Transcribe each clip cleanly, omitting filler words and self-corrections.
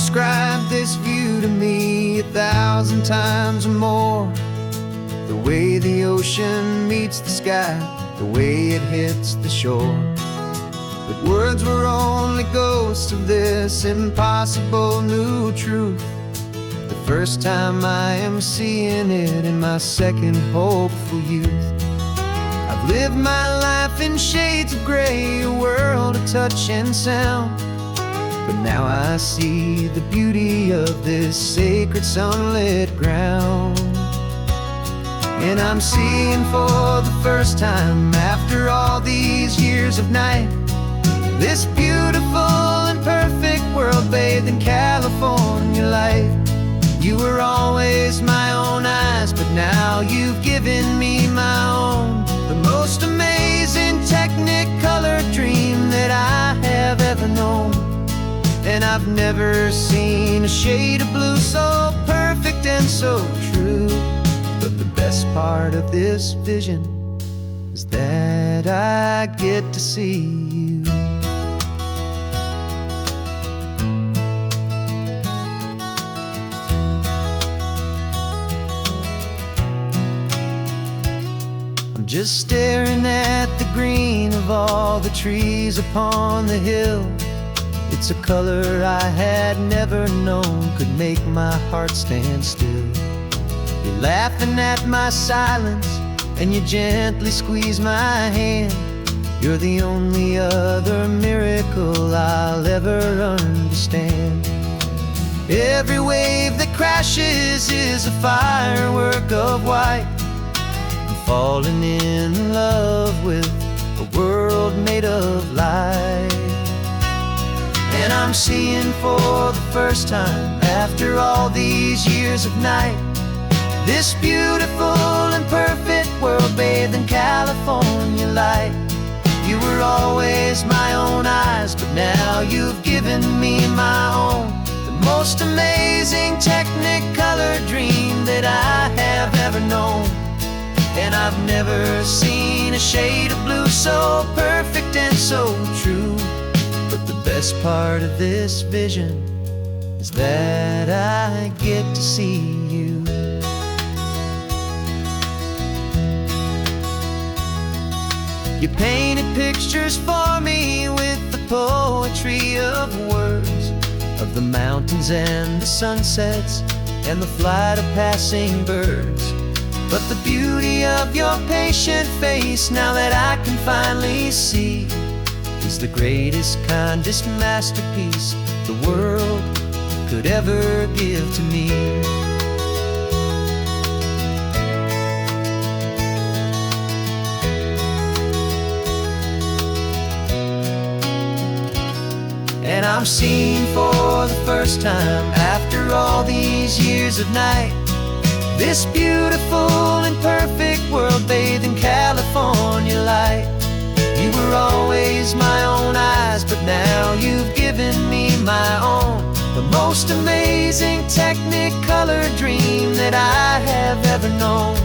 described this view to me 1,000 times or more. The way the ocean meets the sky, the way it hits the shore. But words were only ghosts of this impossible new truth. The first time I am seeing it in my second hopeful youth. I've lived my life in shades of gray, a world of touch and sound. But now I see the beauty of this sacred sunlit ground. And I'm seeing for the first time, after all these years of night, this beautiful and perfect world bathed in California light. You were always my own eyes, but now you've given me my own. The most amazing technicolor dream that I have ever known. And I've never seen a shade of blue so perfect and so true. But the best part of this vision is that I get to see you. I'm just staring at the green of all the trees upon the hill. It's a color I had never known could make my heart stand still. You're laughing at my silence, and you gently squeeze my hand. You're the only other miracle I'll ever understand. Every wave that crashes is a firework of white. I'm falling in love with a world made of light. And I'm seeing for the first time, after all these years of night, this beautiful and perfect world bathed in California light. You were always my own eyes, but now you've given me my own. The most amazing technicolor dream that I have ever known. And I've never seen a shade of blue so perfect and so true. But the best part of this vision is that I get to see you. You painted pictures for me with the poetry of words, of the mountains and the sunsets and the flight of passing birds. But the beauty of your patient face, now that I can finally see, is the greatest, kindest masterpiece the world could ever give to me. And I'm seeing for the first time, after all these years of night, this beautiful and perfect world bathed in California light. You were always my own eyes, but now you've given me my own. The most amazing technicolor dream that I have ever known.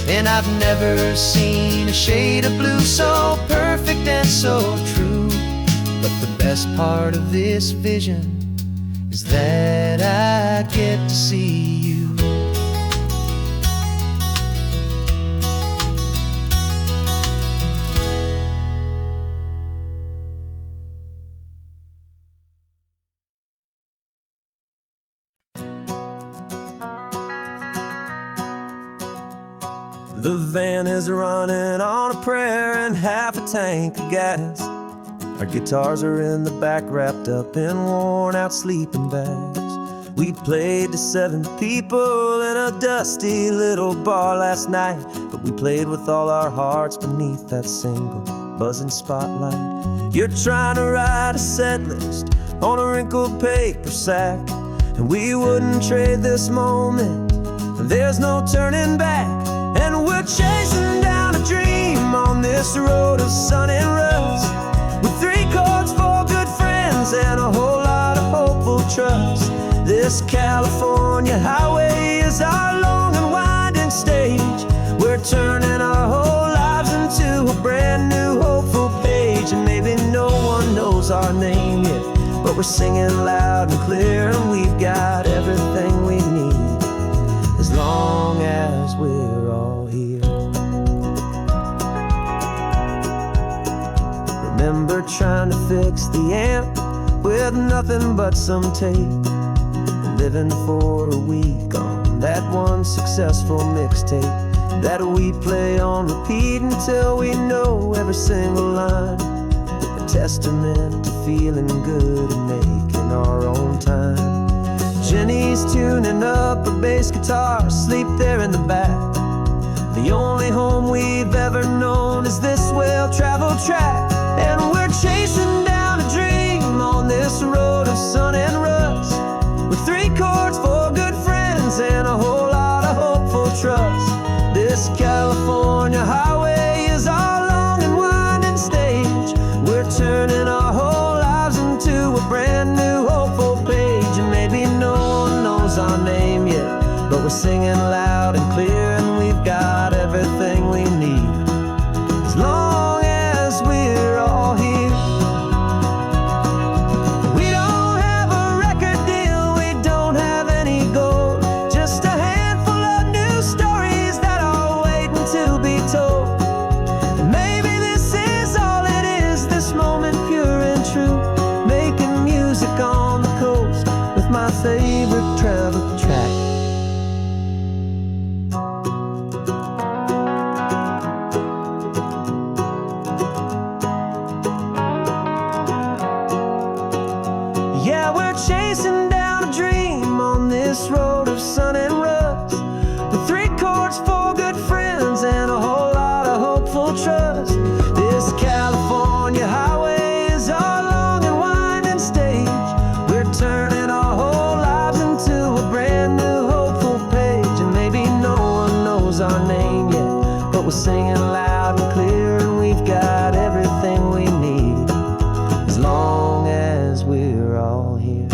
And I've never seen a shade of blue so perfect and so true. But the best part of this vision is that I get to see you. The van is running on a prayer and half a tank of gas. Our guitars are in the back, wrapped up in worn-out sleeping bags. We played to 7 people in a dusty little bar last night, but we played with all our hearts beneath that single buzzing spotlight. You're trying to write a set list on a wrinkled paper sack, and we wouldn't trade this moment. There's no turning back. And we're chasing down a dream on this road of sun and rust, with 3 chords, 4 good friends, and a whole lot of hopeful trust. This California highway is our long and winding stage. We're turning our whole lives into a brand new hopeful page. And maybe no one knows our name yet, but we're singing loud and clear, and we've got everything we need as long as we're all here. Remember trying to fix the amp with nothing but some tape, living for a week on that one successful mixtape that we play on repeat until we know every single line. A testament to feeling good and making our own time. Jenny's tuning up her bass guitar, asleep there in the back. The only home we've ever known is this well-traveled track, and we're chasing down a dream on this road of sun and rust, with 3 chords, 4 good friends, and a whole lot of hopeful trust. This California highway is our long and winding stage. We're turning our whole lives into a brand new hopeful page. And maybe no one knows our name yet, but we're singing loud and clear, and we've got everything we need as long as we're all here. We don't have a record deal, we don't have any gold, just a handful of new stories that are waiting to be told. And maybe this is all it is, this moment pure and true, making music on the coast with my favorite travel track. Yeah, we're chasing down a dream on this road of sun and rust, with 3 chords, 4 good friends, and a whole lot of hopeful trust. This California highway is our long and winding stage. We're turning our whole lives into a brand new hopeful page. And maybe no one knows our name yet, but we're singing loud and clear, and we've got everything we need as long as we're all here.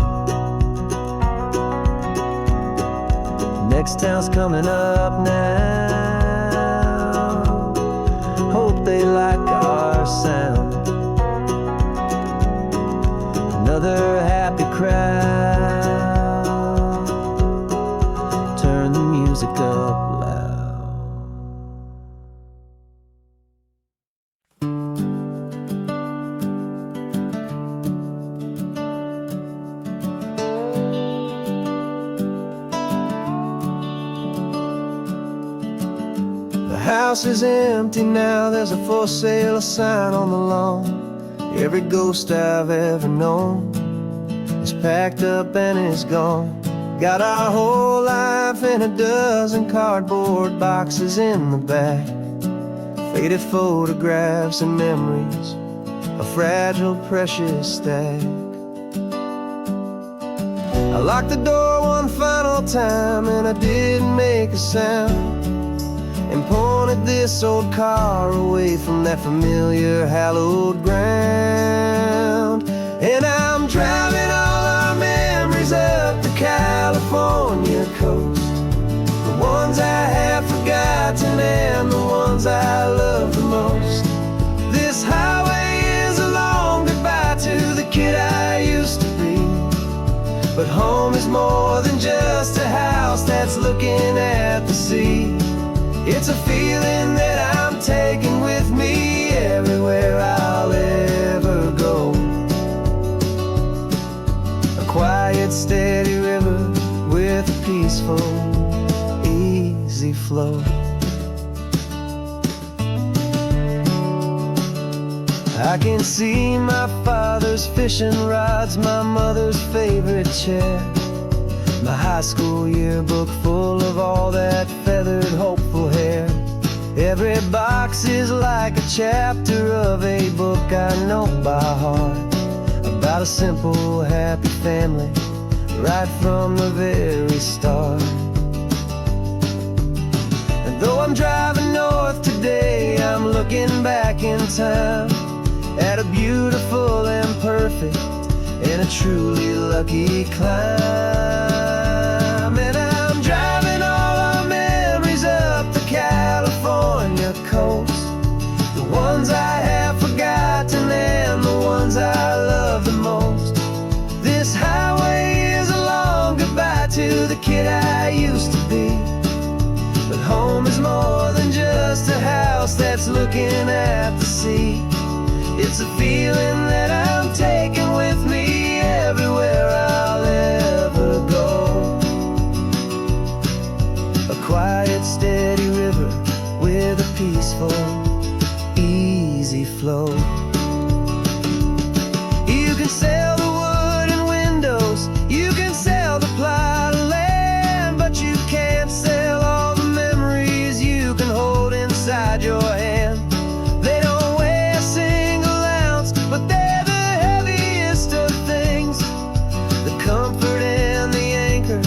Next town's coming up now, hope they like our sound. Another happy crowd, turn the music up loud. The house is empty now, there's a for sale sign on the lawn. Every ghost I've ever known is packed up and is gone. Got our whole life in a dozen cardboard boxes in the back, faded photographs and memories, a fragile, precious stack. I locked the door one final time and I didn't make a sound, and pointed this old car away from that familiar hallowed ground. And I'm driving all our memories up the California coast, the ones I have forgotten and the ones I love the most. This highway is a long goodbye to the kid I used to be, but home is more than just a house that's looking at the sea. It's a feeling that I'm taking with me everywhere I'll ever go. A quiet, steady river with a peaceful, easy flow. I can see my father's fishing rods, my mother's favorite chair, my high school yearbook full of all that feathered, hopeful hair. Every box is like a chapter of a book I know by heart, about a simple, happy family right from the very start. And though I'm driving north today, I'm looking back in time at a beautiful and perfect and a truly lucky climb. And I'm driving all our memories up the California coast, the ones I have forgotten and the ones I love the most. I used to be. But home is more than just a house that's looking at the sea. It's a feeling that I'm taking with me everywhere I'll ever go. A quiet, steady river with a peaceful, easy flow. You can sail the wood and windows, you can sail the plot of land, but you can't sail all the memories you can hold inside your hand. They don't weigh a single ounce, but they're the heaviest of things, the comfort and the anchor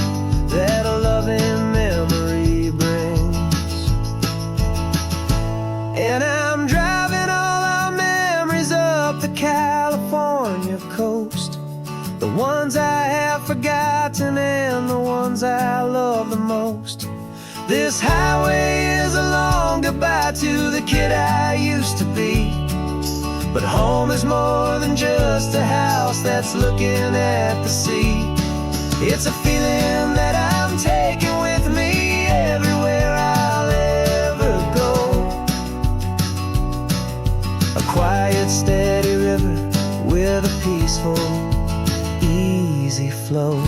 that a loving memory brings. And I'm driving all our memories up the California coast, the ones I have forgotten and the ones I love the most. This highway is a long goodbye to the kid I used to be. But home is more than just a house that's looking at the sea. It's a feeling that I'm taking with me everywhere I'll ever go. A quiet, steady river with a peaceful, easy flow.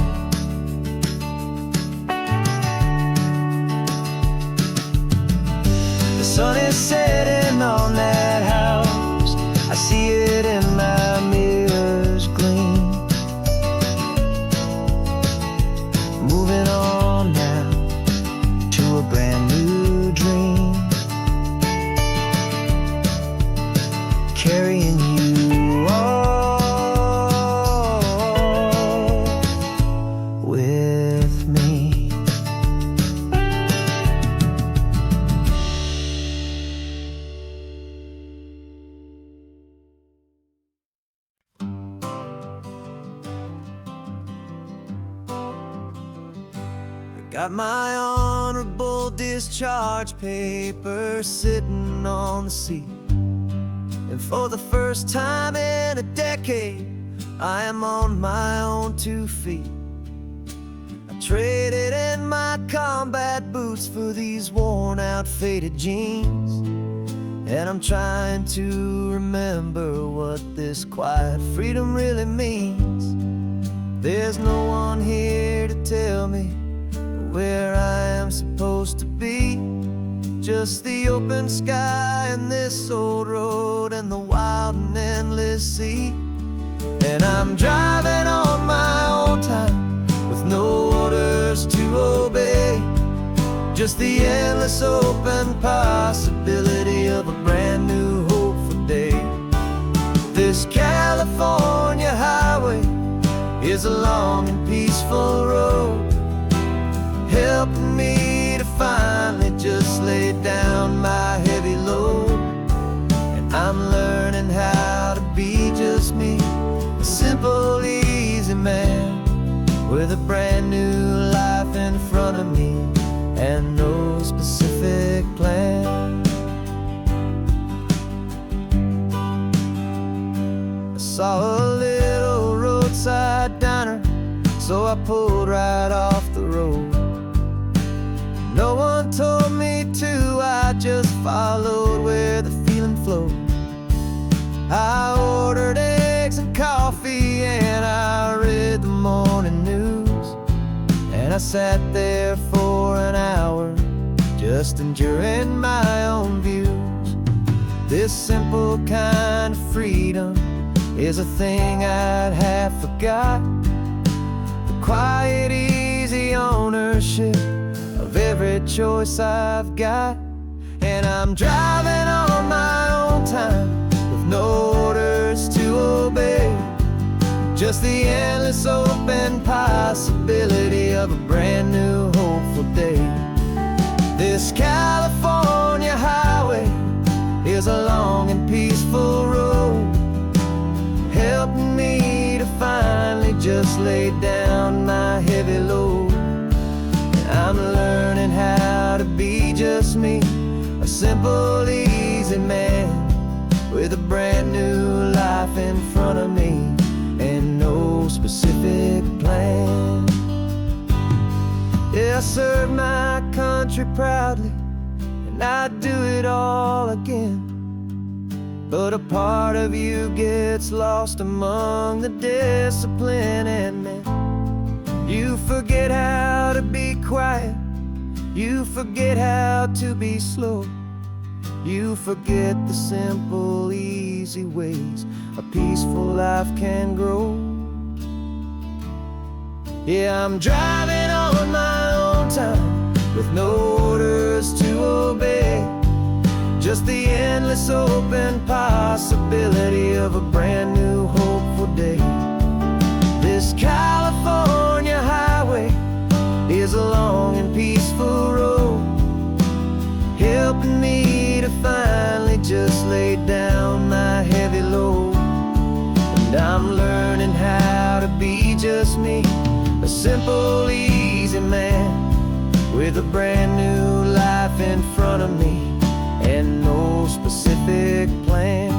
The sun is setting on that house, I see it in my mirror's gleam. Moving on now to a brand new dream, carrying you all with me. Got my honorable discharge paper sitting on the seat, and for the first time in a decade, I am on my own 2 feet. I traded in my combat boots for these worn out, faded jeans, and I'm trying to remember what this quiet freedom really means. There's no one here to tell me where I am supposed to be, just the open sky and this old road and the wild and endless sea. And I'm driving on my own time with no orders to obey, just the endless open possibility of a brand new hopeful day. This California highway is a long and peaceful road, helping me to finally just lay down my heavy load. And I'm learning how to be just me, a simple, easy man with a brand new life in front of me and no specific plan. I saw a little roadside diner, so I pulled right off the road. No one told me to, I just followed where the feeling flowed. I ordered eggs and coffee and I read the morning news, and I sat there for an hour just enduring my own views. This simple kind of freedom is a thing I'd have forgot, the quiet, easy ownership of every choice I've got. And I'm driving on my own time with no orders to obey, just the endless open possibility of a brand new hopeful day. This California highway is a long and peaceful road, helping me to finally just lay down my heavy load. I'm learning how to be just me, a simple, easy man with a brand new life in front of me and no specific plan. Yeah, I served my country proudly, and I'd do it all again. But a part of you gets lost among the discipline and men. You forget how to be quiet, you forget how to be slow, you forget the simple, easy ways a peaceful life can grow. Yeah, I'm driving on my own time with no orders to obey, just the endless open possibility of a brand new hopeful day. This California highway is a long and peaceful road, helping me to finally just lay down my heavy load. And I'm learning how to be just me, a simple, easy man with a brand new life in front of me and no specific plan.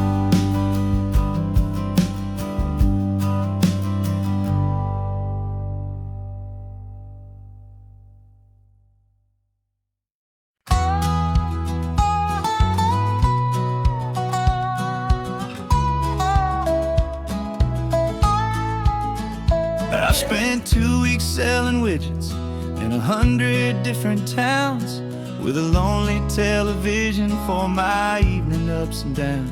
I spent 2 weeks selling widgets in 100 different towns, with a lonely television for my evening ups and downs.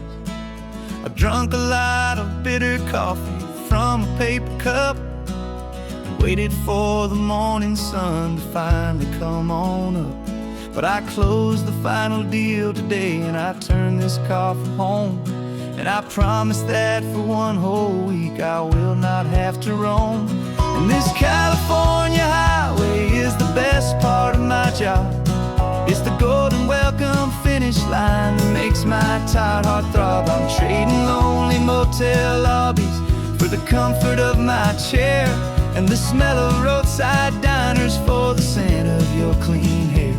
I drunk a lot of bitter coffee from a paper cup and waited for the morning sun to finally come on up. But I closed the final deal today, and I turned this car from home. And I promise that for one whole week I will not have to roam. And this California highway is the best part of my job. It's the golden welcome finish line that makes my tired heart throb. I'm trading lonely motel lobbies for the comfort of my chair, and the smell of roadside diners for the scent of your clean hair.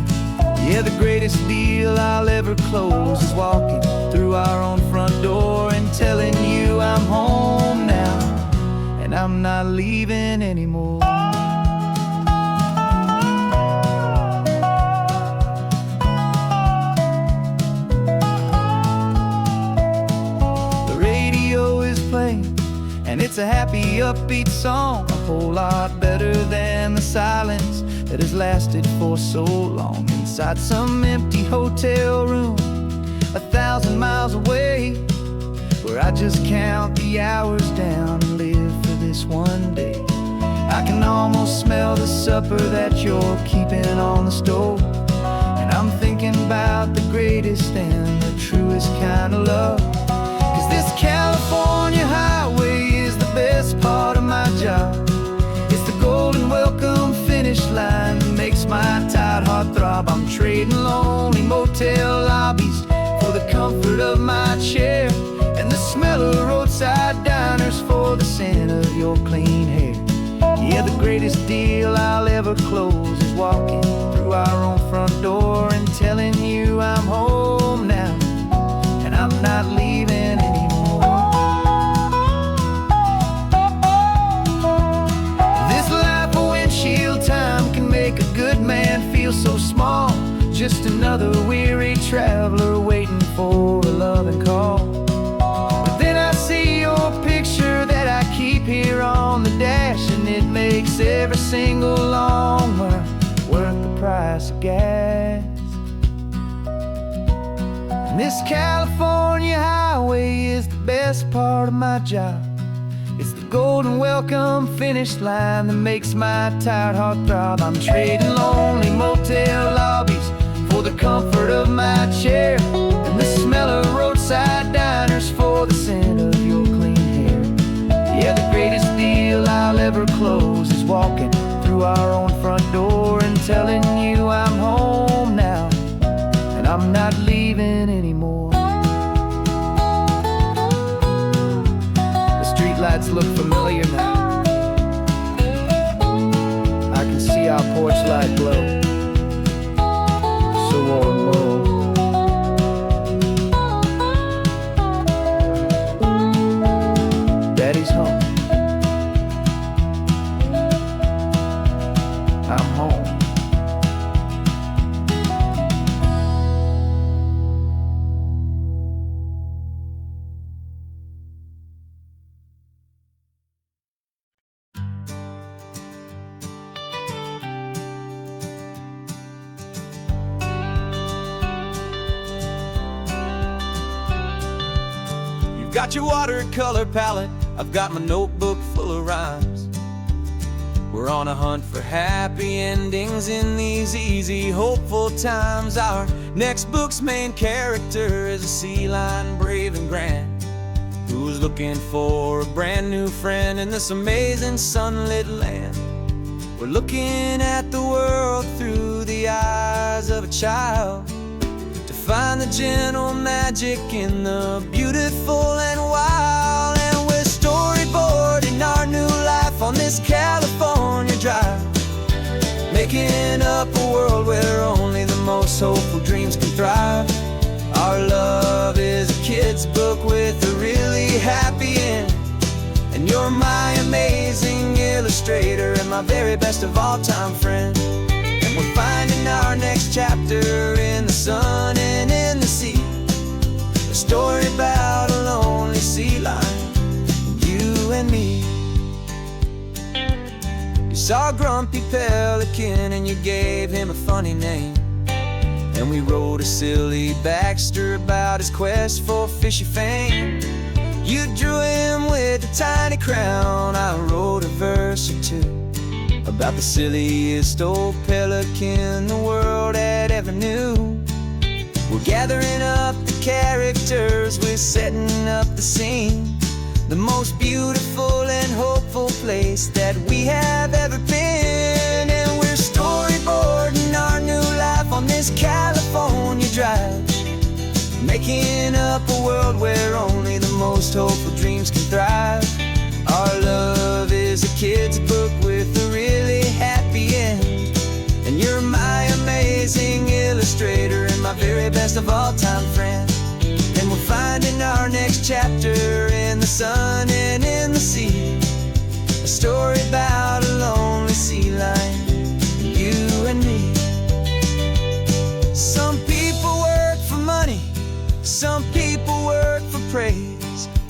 Yeah, the greatest deal I'll ever close is walking through our own front door and telling you I'm home now, and I'm not leaving anymore. The radio is playing, and it's a happy, upbeat song, a whole lot better than the silence that has lasted for so long inside some empty hotel room 1,000 miles away, where I just count the hours down and live for this one day. I can almost smell the supper that you're keeping on the stove, and I'm thinking about the greatest and the truest kind of love. 'Cause this California highway is the best part of my job. It's the golden welcome finish line that makes my tired heart throb. I'm trading lonely motel lobbies for the comfort of my chair, and the smell of roadside diners for the scent of your clean hair. Yeah, the greatest deal I'll ever close is walking through our own front door and telling you I'm home now, and I'm not leaving anymore. This life of windshield time can make a good man feel so small, just another weary traveler waiting for a loving call. But then I see your picture that I keep here on the dash, and it makes every single long mile worth the price of gas. And this California highway is the best part of my job. It's the golden welcome finish line that makes my tired heart throb. I'm trading lonely motel lobbies for the comfort of my chair, and the smell of roadside diners for the scent of your clean hair. Yeah, the greatest deal I'll ever close is walking through our own front door and telling you I'm home now, and I'm not leaving anymore. The streetlights look familiar now. I can see our porch light glow, so warm, oh. Daddy's home. I'm home. got your watercolor palette, I've got my notebook full of rhymes. We're on a hunt for happy endings in these easy, hopeful times. Our next book's main character is a sea lion, brave and grand, who's looking for a brand new friend in this amazing sunlit land. We're looking at the world through the eyes of a child, to find the gentle magic in the beautiful and wild. And we're storyboarding our new life on this California drive, making up a world where only the most hopeful dreams can thrive. Our love is a kid's book with a really happy end, and you're my amazing illustrator and my very best of all time friend. And we're finding our next chapter in the sun and in the sea, a story about a lonely sea lion, you and me. You saw a grumpy pelican and you gave him a funny name, and we wrote a silly Baxter about his quest for fishy fame. You drew him with a tiny crown, I wrote a verse or two about the silliest old pelican the world had ever knew. We're gathering up the characters, we're setting up the scene, the most beautiful and hopeful place that we have ever been. And we're storyboarding our new life on this California drive, making up a world where only the most hopeful dreams can thrive. Our love is a kid's book with a really happy end, and you're my amazing illustrator and my very best of all time friend. And we're finding our next chapter in the sun and in the sea, a story about a lonely sea lion, you and me. Some people work for money, some people work for praise.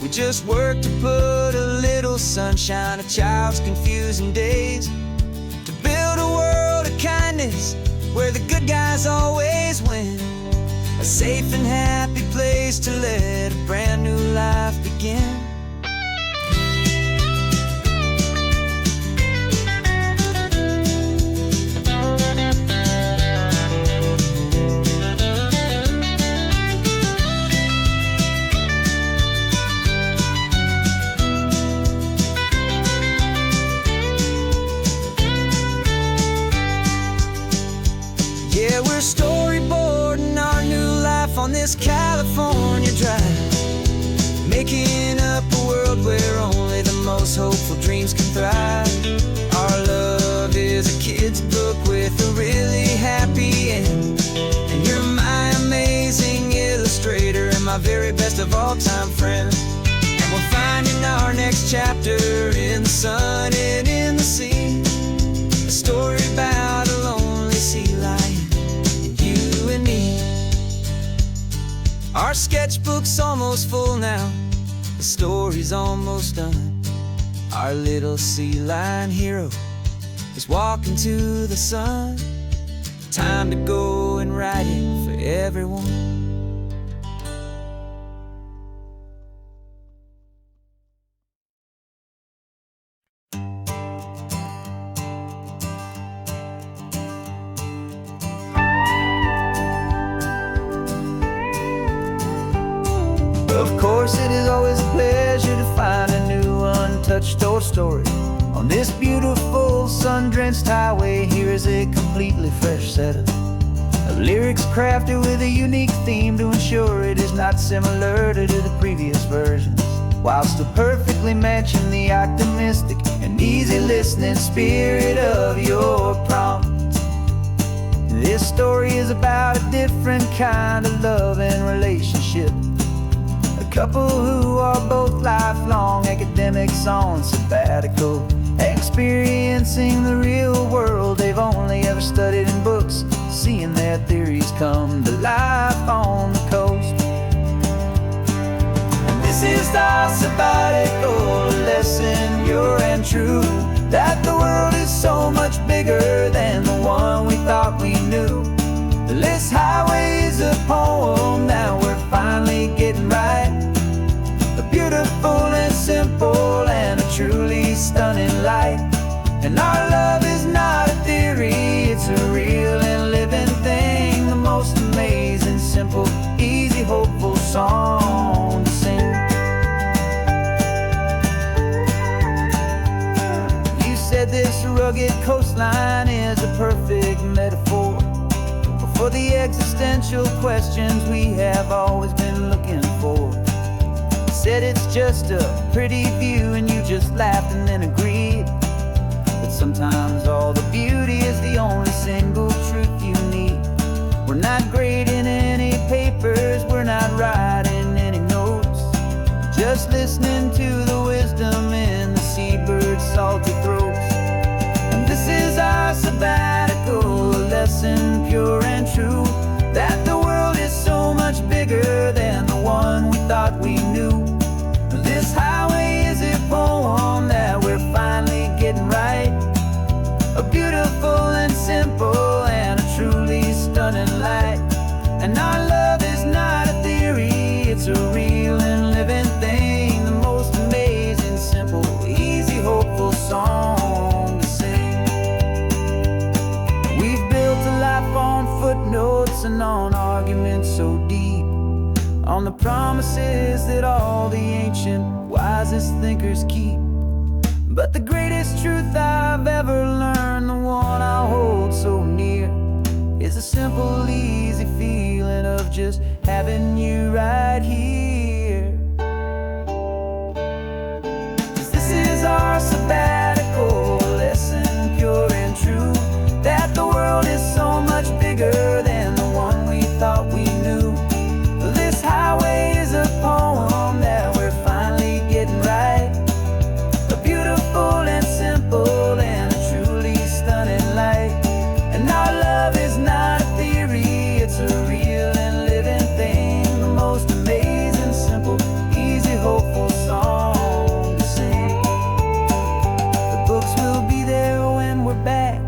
We just work to put a little sunshine in a child's confusing days, to build a world of kindness where the good guys always win, a safe and happy place to let a brand new life begin. Yeah, we're storyboarding our new life on this California drive, making up a world where only the most hopeful dreams can thrive. Our love is a kid's book with a really happy end, and you're my amazing illustrator and my very best of all time friend. And we're finding our next chapter in the sun and in the sea, a story about a lonely sea lion, you and me. Our sketchbook's almost full now, the story's almost done. Our little sea lion hero is walking to the sun. Time to go and write it for everyone. Of course, it is always a pleasure to find a new untouched old story. On this beautiful sun-drenched highway, here is a completely fresh set of lyrics crafted with a unique theme to ensure it is not similar to the previous versions, while still perfectly matching the optimistic and easy listening spirit of your prompt. This story is about a different kind of love and relationship, a couple who are both lifelong academics on sabbatical, experiencing the real world they've only ever studied in books, seeing their theories come to life on the coast. And this is our sabbatical lesson, pure and true, that the world is so much bigger than the one we thought we knew. This highway is a poem, now we're finally getting right. A line is a perfect metaphor for the existential questions we have always been looking for. Said it's just a pretty view and you just laughed and then agreed. But sometimes all the beauty is the only single truth you need. We're not grading any papers, we're not writing any notes, just listening to the wisdom in the seabird's salty throats. And this is our sabbatical, a lesson pure and true, that the world is so much bigger than the one we thought we knew. This highway is a poem that we're finally getting right, a beautiful and simple and a truly stunning light. And our love is not a theory, it's a real and living thing, the most amazing, simple, easy, hopeful song to sing. We've built a life on footnotes and on arguments so deep, on the promises that all the ancient, wisest thinkers keep. But the greatest truth I've ever learned, the one I hold so near, is a simple, easy feeling of just having you right here. 'Cause this is our sabbatical, lesson pure and true, that the world is so much bigger than the one we thought we knew. This highway is a poem that we're finally getting right, a beautiful and simple and a truly stunning light. And our love is not a theory, it's a real and living thing, the most amazing, simple, easy, hopeful song to sing. The books will be there when we're back,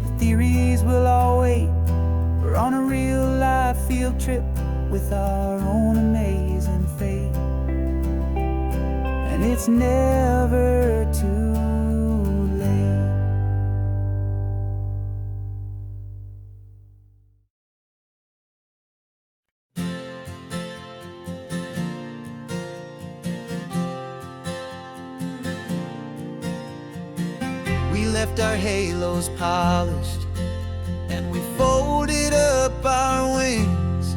the theories will all wait. We're on a real life field trip with our own amazing fate, and it's never too late. We left our halos polished and we folded up our wings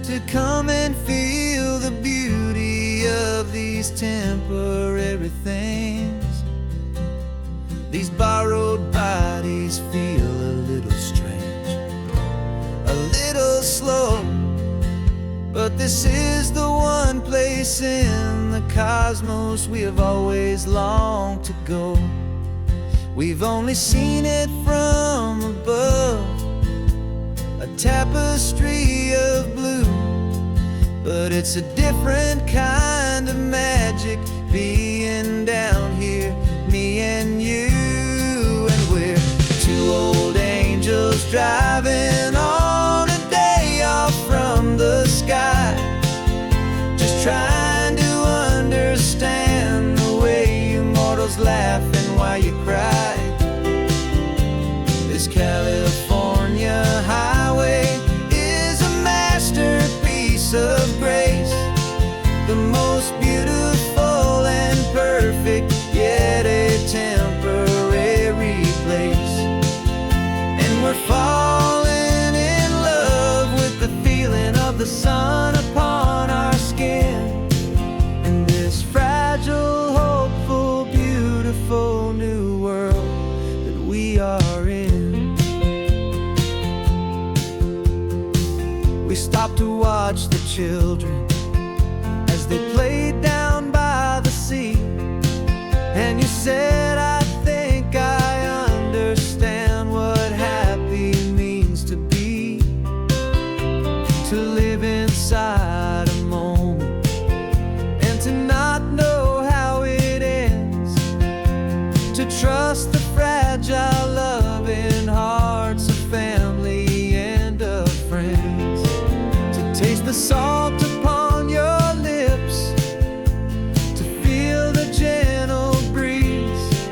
to come and feel the beauty of these temporary things. These borrowed bodies feel a little strange, a little slow, but this is the one place in the cosmos we have always longed to go. We've only seen it from above, a tapestry of blue, but it's a different kind of magic being down here, me and you. And we're two old angels driving on a day off from the sky, just trying to understand the way you mortals laugh and why you cry. This California highway is a masterpiece of grace, the most beautiful and perfect, yet a temporary place. And we're falling in love with the feeling of the sun upon our skin, in this fragile, hopeful, beautiful new world that we are in. We stopped to watch the children as they played down by the sea, and you said, I think I understand what happy means to be, to live inside a moment and to not know how it ends, to trust the fragile loving hearts of family and of friends, to taste the salt upon your lips, to feel the gentle breeze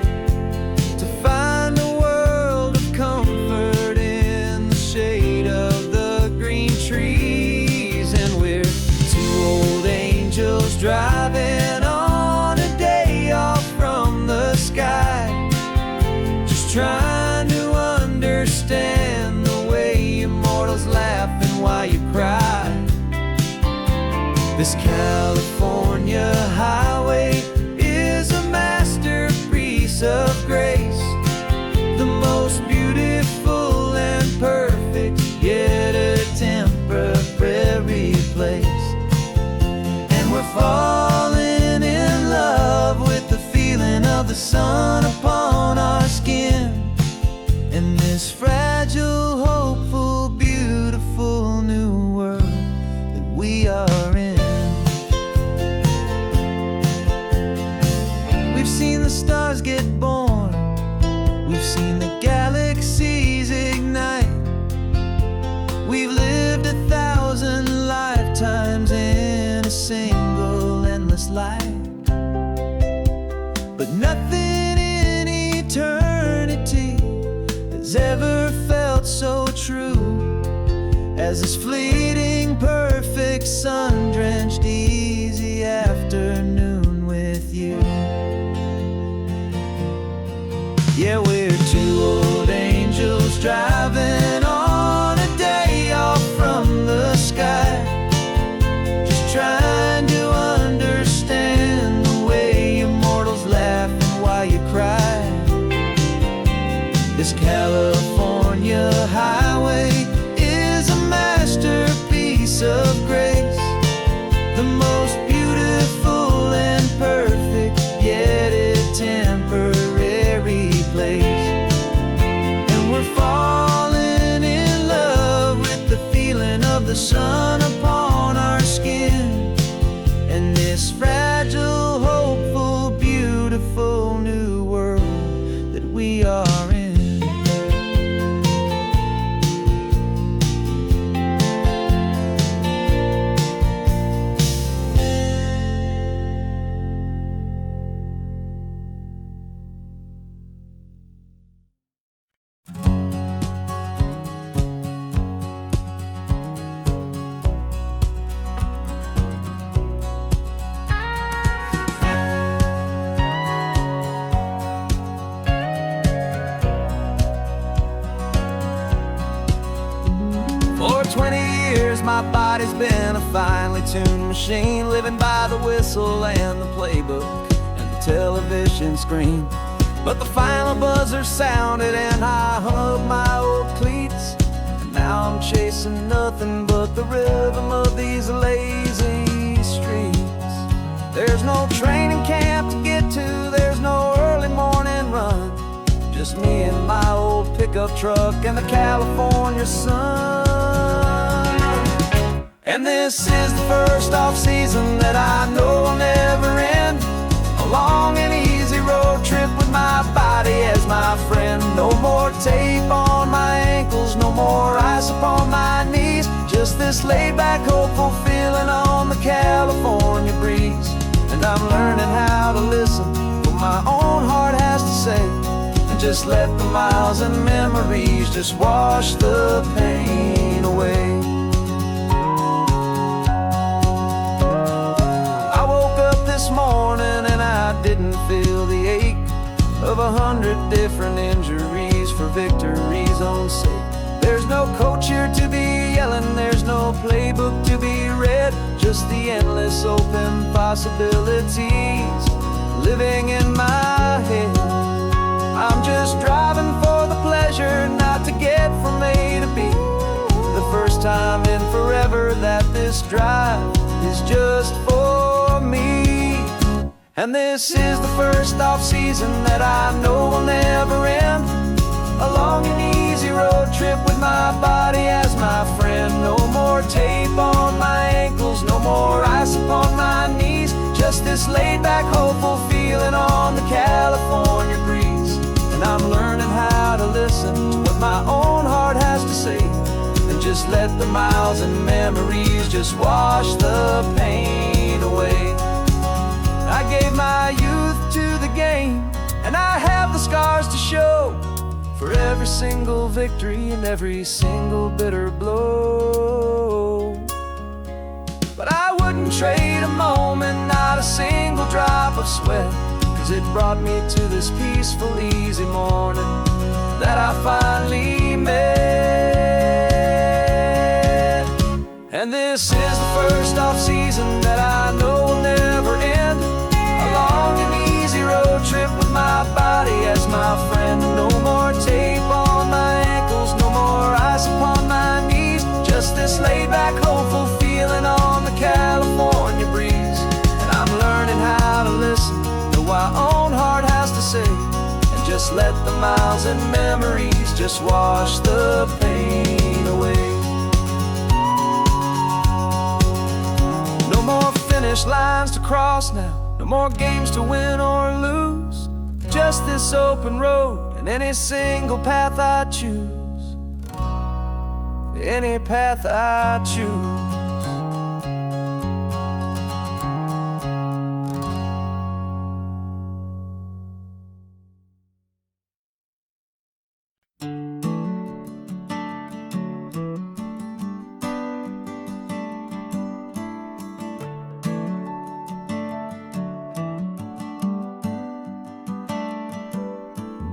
while you cry. This California highway is a masterpiece of grace, the most beautiful and perfect, yet a temporary place. And we're falling in love with the feeling of the sun upon our skin, in this fragile, hopeful, beautiful new world that we are in. We've seen the stars get born, we've seen the galaxies ignite, we've lived 1,000 lifetimes in a single endless life. But nothing in eternity has ever felt so true as this fleeting, perfect, sun-drenched, easy afternoon with you. Yeah, we're two old angels driving on a day off from the sky, just trying to understand the way you mortals laugh and why you cry. This California highway is a masterpiece of grace, the most beautiful and perfect, yet a temporary place. And we're falling in love with the feeling of the sun upon our skin, and this fragile, hopeful, beautiful new world that we are in. For 20 years my body's been a finely tuned machine, living by the whistle and the playbook and the television screen. But the final buzzer sounded and I hung up my old cleats, and now I'm chasing nothing but the rhythm of these lazy streets. There's no training camp to get to, there's no early morning run, just me and my old pickup truck and the California sun. And this is the first off-season that I know will never end, a long and easy road trip with my body as my friend. No more tape on my ankles, no more ice upon my knees, just this laid-back, hopeful feeling on the California breeze. And I'm learning how to listen what my own heart has to say, and just let the miles and memories just wash the pain away. I woke up this morning and I didn't feel the ache of 100 different injuries for victory's own sake. There's no coach here to be yelling, there's no playbook to be read, just the endless open possibilities living in my head. I'm just driving for the pleasure, not to get from A to B. The first time in forever that this drive is just for me. And this is the first off-season that I know will never end, a long and easy road trip with my body as my friend. No more tape on my ankles, no more ice upon my knees, just this laid-back, hopeful feeling on the California breeze. And I'm learning how to listen to what my own heart has to say, and just let the miles and memories just wash the pain away. I gave my youth to the game, and I have the scars to show for every single victory and every single bitter blow. But I wouldn't trade a moment, not a single drop of sweat, 'cause it brought me to this peaceful, easy morning that I finally met. this is the first off-season that I know will never end. A long and easy road trip with my body as my friend. No more tape on my ankles, no more ice upon my knees. Just this laid-back, hopeful feeling on the California breeze. And I'm learning how to listen to what my own heart has to say, and just let the miles and memories just wash the pain away. No more finish lines to cross now, no more games to win or lose. Just this open road and any single path I choose. Any path I choose.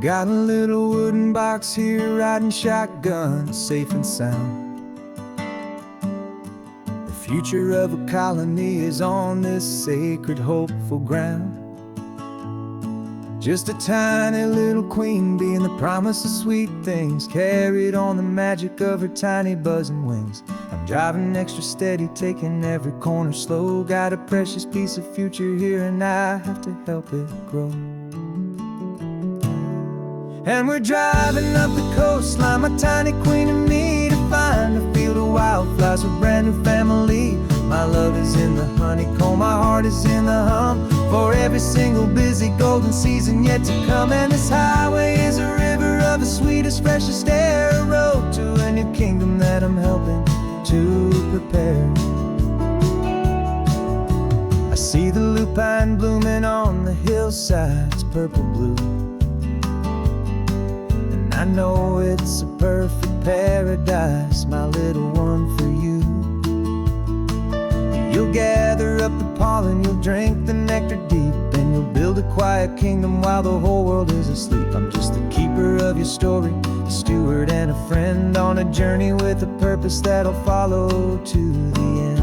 Got a little wooden box here, riding shotgun, safe and sound. The future of a colony is on this sacred, hopeful ground. Just a tiny little queen bee and the promise of sweet things, carried on the magic of her tiny buzzing wings. I'm driving extra steady, taking every corner slow. Got a precious piece of future here and I have to help it grow. And we're driving up the coastline, my tiny queen and me, to find a field of wildflowers, a brand new family. My love is in the honeycomb, my heart is in the hum, for every single busy golden season yet to come. And this highway is a river of the sweetest, freshest air, a road to a new kingdom that I'm helping to prepare. I see the lupine blooming on the hillsides, purple blue. I know it's a perfect paradise, my little one, for you. You'll gather up the pollen, you'll drink the nectar deep, and you'll build a quiet kingdom while the whole world is asleep. I'm just the keeper of your story, a steward and a friend, on a journey with a purpose that'll follow to the end.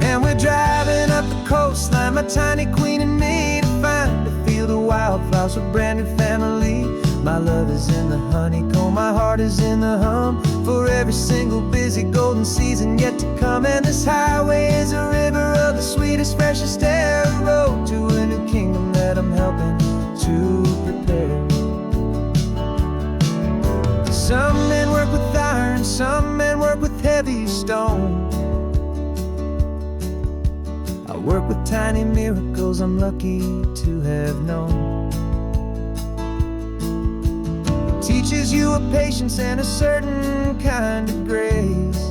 And we're driving up the coastline, my tiny queen and me, to find a field of wildflowers, a brand new family. My love is in the honeycomb, my heart is in the hum, for every single busy golden season yet to come. And this highway is a river of the sweetest, freshest air, a road to a new kingdom that I'm helping to prepare. Some men work with iron, some men work with heavy stone. I work with tiny miracles I'm lucky to have known. It teaches you a patience and a certain kind of grace,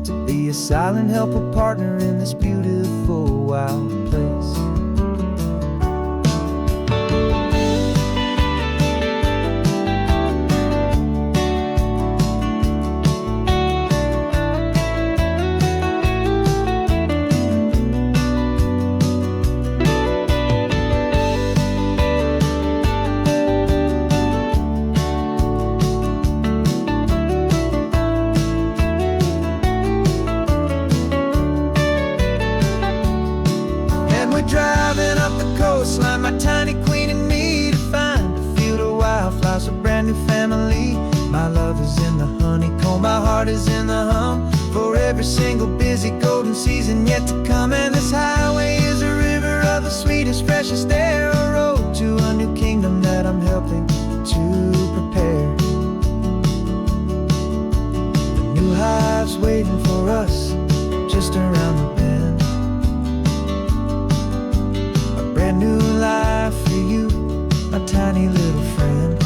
to be a silent, helpful partner in this beautiful, wild place. Driving up the coastline, my tiny queen and me, to find a field of wildflowers, a brand new family. My love is in the honeycomb, my heart is in the hum, for every single busy golden season yet to come. And this highway is a river of the sweetest, freshest air, a road to a new kingdom that I'm helping to prepare. A new hive's waiting for us just around the bend, brand new life for you, my tiny little friend,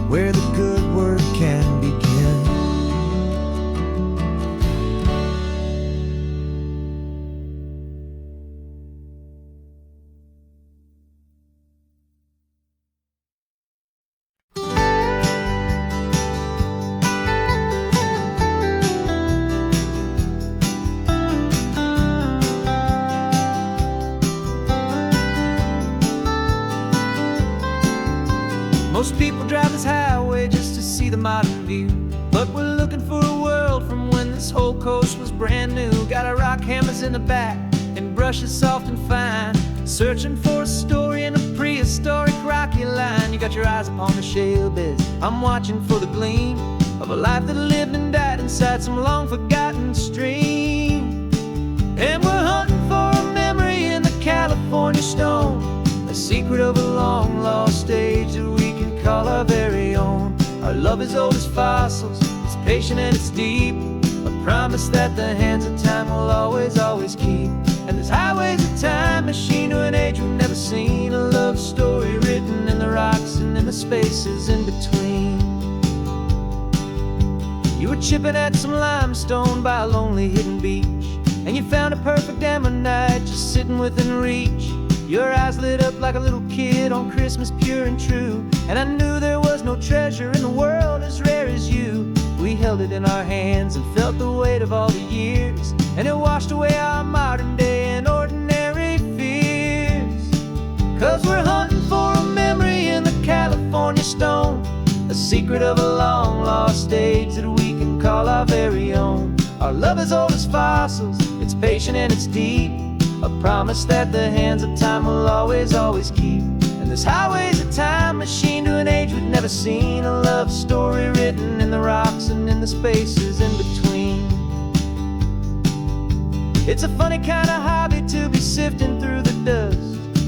where the good work can begin. Most people drive this highway just to see the modern view, but we're looking for a world from when this whole coast was brand new. Got our rock hammers in the back and brushes soft and fine, searching for a story in a prehistoric rocky line. You got your eyes upon the shale beds, I'm watching for the gleam of a life that lived and died inside some long forgotten stream. And we're hunting for a memory in the California stone, a secret of a long lost age that we can call our very own. Our love is old as fossils, it's patient and it's deep, a promise that the hands of time will always, always keep. And this highway's a time machine to an age we've never seen, a love story written in the rocks and in the spaces in between. You were chipping at some limestone by a lonely hidden beach, and you found a perfect ammonite just sitting within reach. Your eyes lit up like a little kid on Christmas, pure and true, and I knew there was no treasure in the world as rare as you. We held it in our hands and felt the weight of all the years, and it washed away our modern day and ordinary fears. 'Cause we're hunting for a memory in the California stone, a secret of a long lost age that we can call our very own. Our love is old as fossils, it's patient and it's deep, a promise that the hands of time will always, always keep. And this highway's a time machine to an age we've never seen, a love story written in the rocks and in the spaces in between. It's a funny kind of hobby to be sifting through the dust,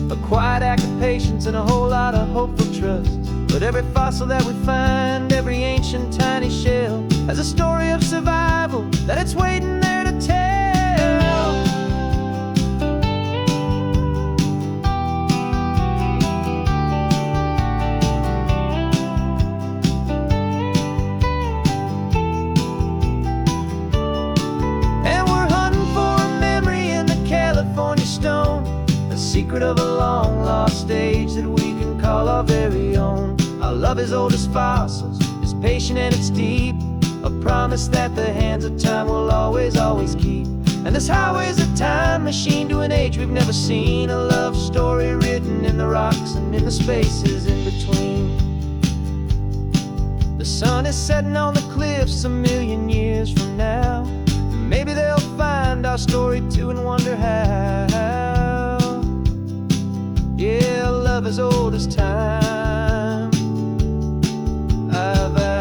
a quiet act of patience and a whole lot of hopeful trust. But every fossil that we find, every ancient tiny shell, has a story of survival that it's waiting there to tell. And we're hunting for a memory in the California stone, a secret of a long lost age that we can call our very own. Our love is old as fossils, it's patient and it's deep, a promise that the hands of time will always, always keep. And this highway's a time machine to an age we've never seen, a love story written in the rocks and in the spaces in between. The sun is setting on the cliffs a million years from now, maybe they'll find our story too and wonder how. Yeah, love is old as time, I vow.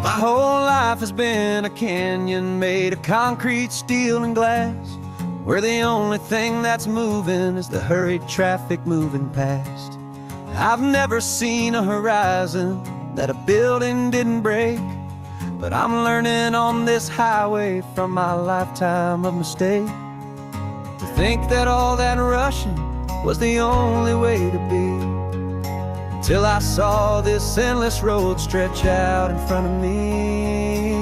My whole life has been a canyon made of concrete, steel, and glass, where the only thing that's moving is the hurried traffic moving past. I've never seen a horizon that a building didn't break, but I'm learning on this highway from my lifetime of mistake to think that all that rushing was the only way to be. Till I saw this endless road stretch out in front of me,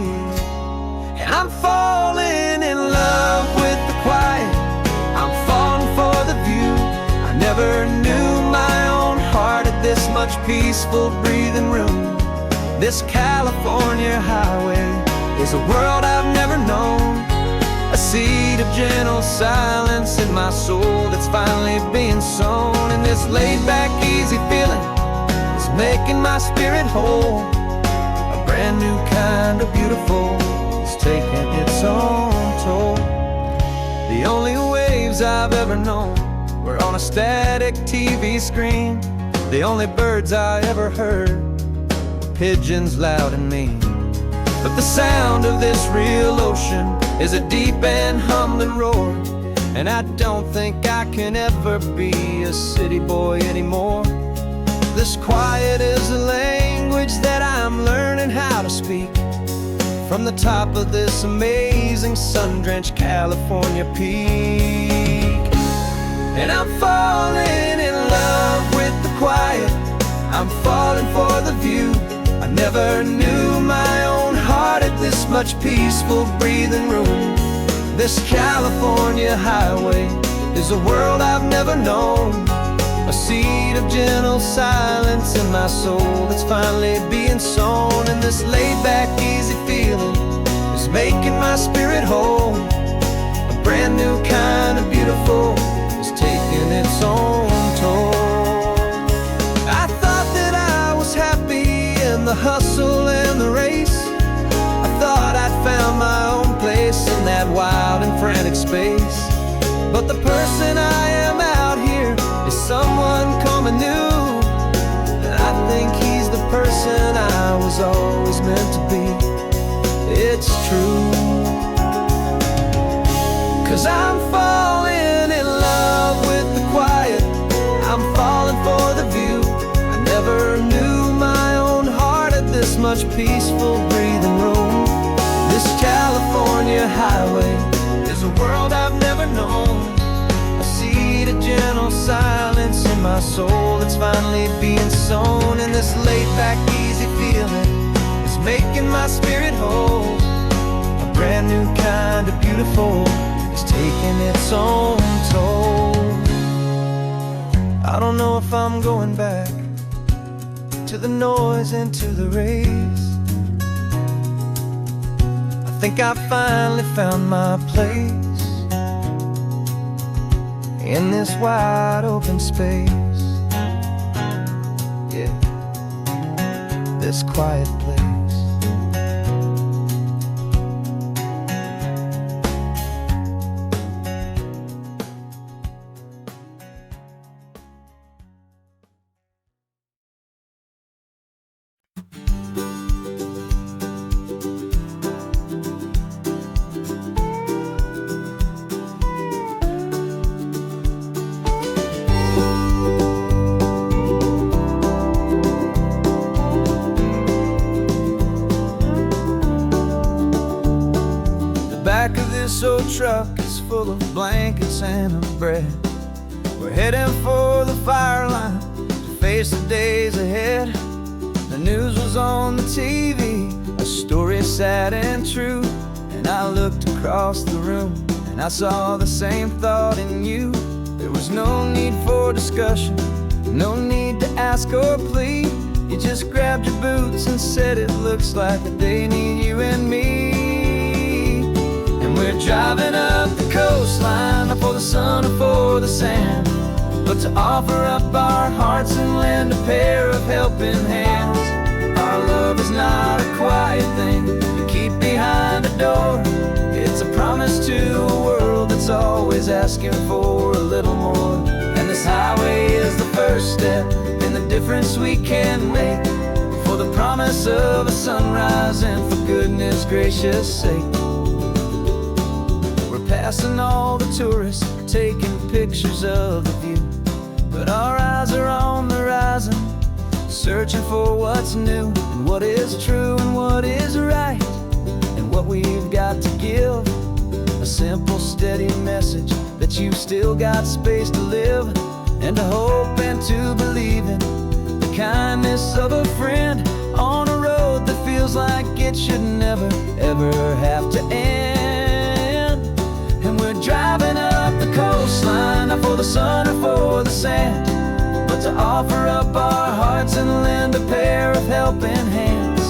and I'm falling in love with the quiet, I'm falling for the view. I never knew my own heart had this much peaceful breathing room. This California highway is a world I've never known, a seed of gentle silence in my soul that's finally being sown. And this laid-back, easy feeling making my spirit whole, a brand new kind of beautiful is taking its own toll. The only waves I've ever known were on a static TV screen. The only birds I ever heard were pigeons loud and mean. But the sound of this real ocean is a deep and humbling roar, and I don't think I can ever be a city boy anymore. This quiet is a language that I'm learning how to speak from the top of this amazing sun-drenched California peak. And I'm falling in love with never knew my own heart had this much peaceful breathing room. This California highway is a world I've never known. A seed of gentle silence in my soul that's finally being sown. And this laid-back, easy feeling is making my spirit whole. A brand new kind of beautiful is taking its own toll. I thought that I was happy in the hustle and the race. I thought I'd found my own place in that wild and frantic space. But the person I am out here is someone coming new. And I think he's the person I was always meant to be. It's true. 'Cause I'm falling in love with the quiet. I'm falling for the view. I never knew my own heart had this much peaceful breathing room. This California highway is a world I've never known. A seed of gentle silence in my soul that's finally being sown. And this laid-back, easy feeling is making my spirit whole. A brand new kind of beautiful is taking its own toll. I don't know if I'm going back to the noise and to the race. I think I finally found my place in this wide open space. Yeah, this quiet place. Back of this old truck is full of blankets and of bread. We're heading for the fire line to face the days ahead. The news was on the TV, a story sad and true. And I looked across the room and I saw the same thought in you. There was no need for discussion, no need to ask or plead. You just grabbed your boots and said it looks like the day need you and me. We're driving up the coastline, not for the sun or for the sand, but to offer up our hearts and lend a pair of helping hands. Our love is not a quiet thing you keep behind a door. It's a promise to a world that's always asking for a little more. And this highway is the first step in the difference we can make, for the promise of a sunrise and for goodness gracious sake. Passing all the tourists, taking pictures of the view, but our eyes are on the horizon, searching for what's new and what is true and what is right, and what we've got to give. A simple, steady message that you've still got space to live, and to hope and to believe in the kindness of a friend on a road that feels like it should never, ever have to end. We're driving up the coastline, not for the sun or for the sand, but to offer up our hearts and lend a pair of helping hands.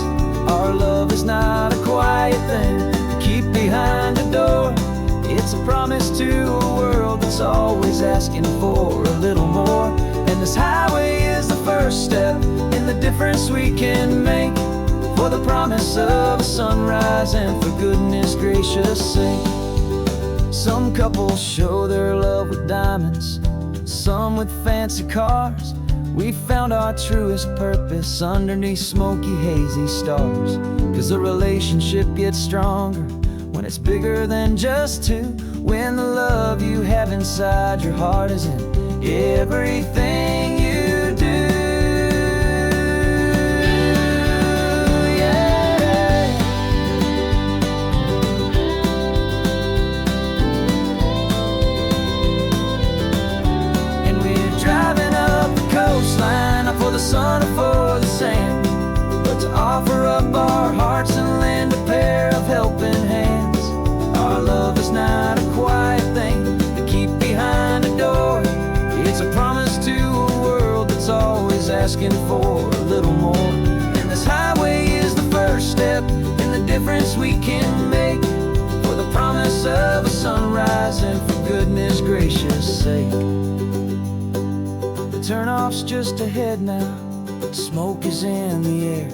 Our love is not a quiet thing to keep behind a door. It's a promise to a world that's always asking for a little more. And this highway is the first step in the difference we can make, for the promise of a sunrise and for goodness gracious sake. Some couples show their love with diamonds, some with fancy cars. We found our truest purpose underneath smoky, hazy stars. 'Cause a relationship gets stronger when it's bigger than just two, when the love you have inside your heart is in everything you do. For the sun or for the sand, but to offer asking for a little more. And this highway is the first step in the difference we can make, for the promise of a sunrise and for goodness gracious sake. The turnoff's just ahead now, smoke is in the air.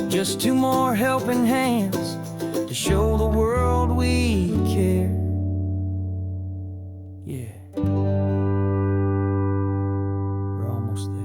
Just two more helping hands to show the world we care. Yeah, we're almost there.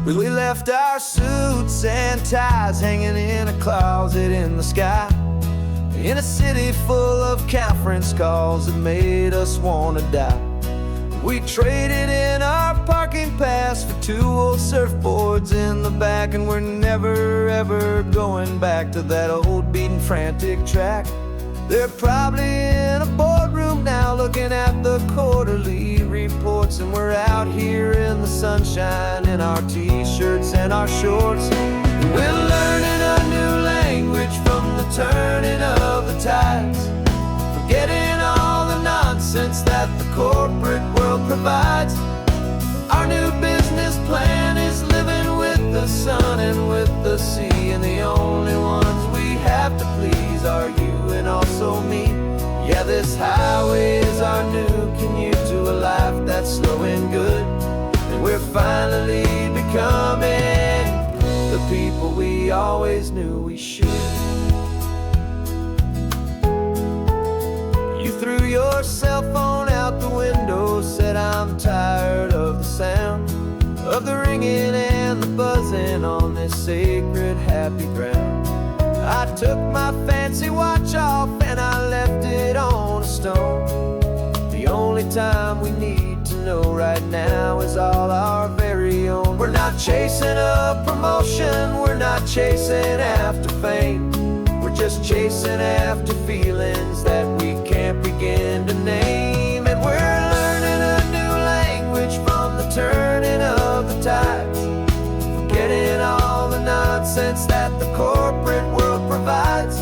We left our suits and ties hanging in a closet in the sky, in a city full of conference calls that made us wanna die. We traded in our parking pass for two old surfboards in the back, and we're never ever going back to that old beaten frantic track. They're probably in a boardroom now looking at the quarterly reports, and we're out here in the sunshine in our t-shirts and our shorts. We're learning a new language from the turning of the tides, forgetting all the nonsense that the corporate world provides. Our new business plan is living with the sun and with the sea, and the only ones we have to please are you and also me. Yeah, this highway is our new commute to a life that's slow and good, and we're finally becoming the people we always knew we should. You threw your cell phone out the window, said I'm tired of the sound of the ringing and the buzzing on this sacred happy ground. I took my fancy watch off and I left it on a stone. The only time we need to know right now is all our very own. We're not chasing a promotion, we're not chasing after fame, we're just chasing after feelings that we can't begin to name. And we're learning a new language from the turning of the tides, forgetting all the nonsense that the corporate world provides.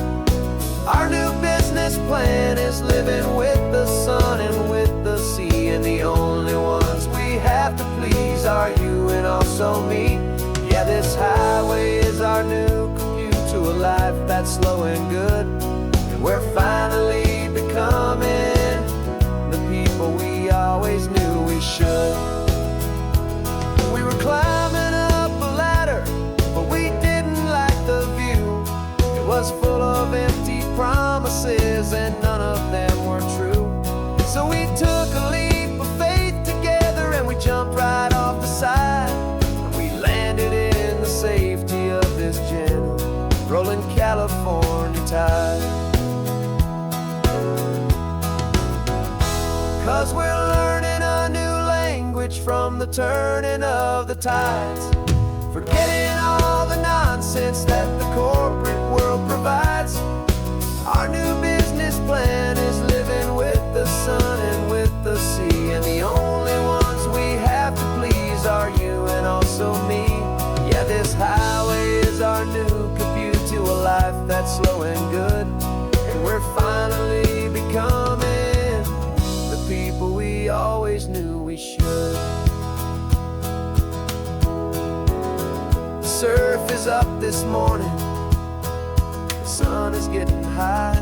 Our new business plan is living with the sun and with the sea, and the only ones we have to please are you and also me. Yeah, this highway is our new commute to a life that's slow and good, and we're finally becoming the people we always knew we should. We were climbing up a ladder, but we didn't like the view. It was full of empty promises and none of them were true. So we took a leap of faith together and we jumped right off the side, and we landed in the safety of this gentle rolling California tide. 'Cause we're learning a new language from the turning of the tides, forgetting all the nonsense that the corporate world provides. Our new business plan is living with the sun and with the sea, and the only ones we have to please are you and also me. Yeah, this highway is our new commute to a life that's slow and good, and we're finally becoming the people we always knew we should. The surf is up this morning, the sun is getting high,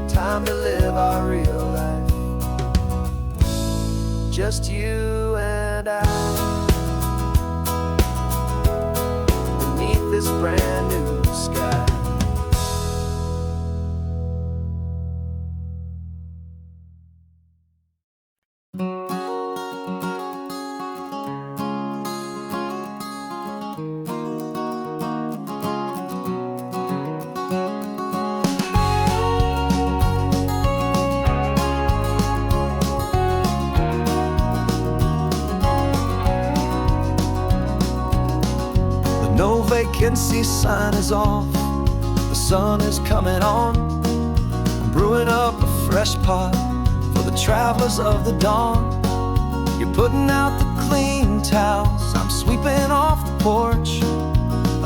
time to live our real life, just you and I, beneath this brand new sky. No vacancy sign is off, the sun is coming on. I'm brewing up a fresh pot for the travelers of the dawn. You're putting out the clean towels, I'm sweeping off the porch.